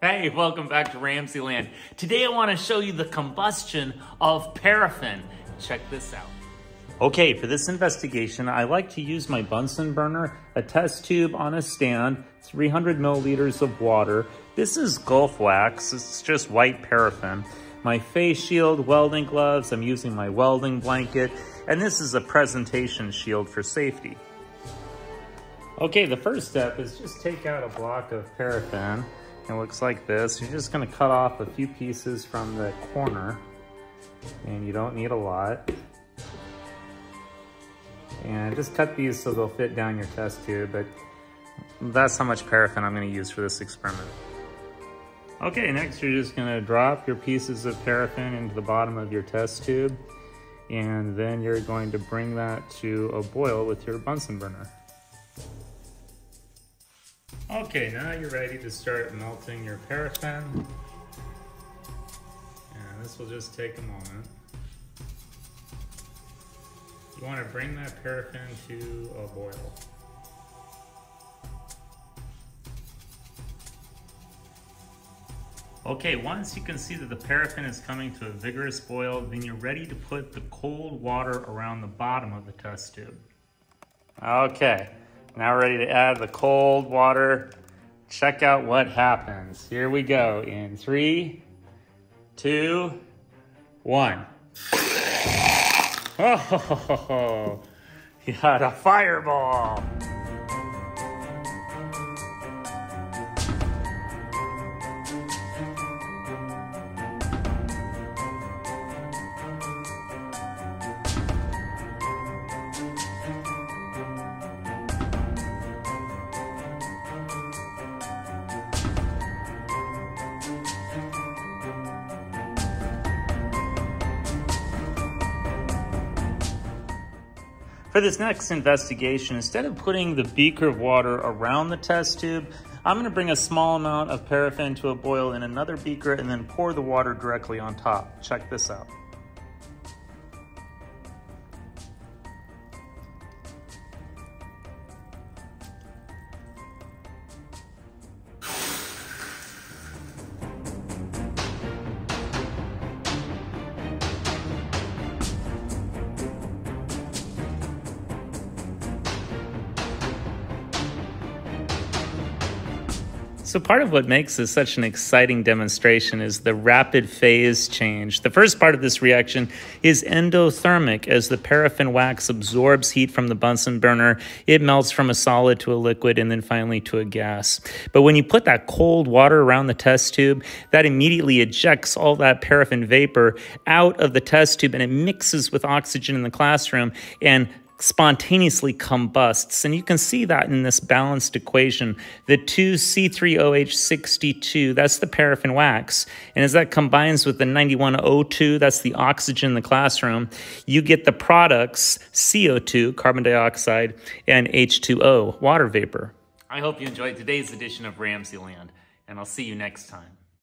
Hey, welcome back to RamZland. Today I want to show you the combustion of paraffin. Check this out. Okay, for this investigation, I like to use my Bunsen burner, a test tube on a stand, 300 milliliters of water. This is Gulf wax, it's just white paraffin. My face shield, welding gloves, I'm using my welding blanket, and this is a presentation shield for safety. Okay, the first step is just take out a block of paraffin. It looks like this. You're just gonna cut off a few pieces from the corner, and you don't need a lot. And just cut these so they'll fit down your test tube, but that's how much paraffin I'm gonna use for this experiment. Okay, next you're just gonna drop your pieces of paraffin into the bottom of your test tube, and then you're going to bring that to a boil with your Bunsen burner. Okay, now you're ready to start melting your paraffin. And this will just take a moment. You want to bring that paraffin to a boil. Okay, once you can see that the paraffin is coming to a vigorous boil, then you're ready to put the cold water around the bottom of the test tube. Okay. Now we're ready to add the cold water. Check out what happens. Here we go in 3, 2, 1. Oh, you had a fireball. For this next investigation, instead of putting the beaker of water around the test tube, I'm gonna bring a small amount of paraffin to a boil in another beaker and then pour the water directly on top. Check this out. So part of what makes this such an exciting demonstration is the rapid phase change. The first part of this reaction is endothermic. As the paraffin wax absorbs heat from the Bunsen burner, it melts from a solid to a liquid and then finally to a gas. But when you put that cold water around the test tube, that immediately ejects all that paraffin vapor out of the test tube and it mixes with oxygen in the classroom and spontaneously combusts. And you can see that in this balanced equation, the 2C30H62, that's the paraffin wax. And as that combines with the 91O2, that's the oxygen in the classroom, you get the products CO2, carbon dioxide, and H2O, water vapor. I hope you enjoyed today's edition of RamZland, and I'll see you next time.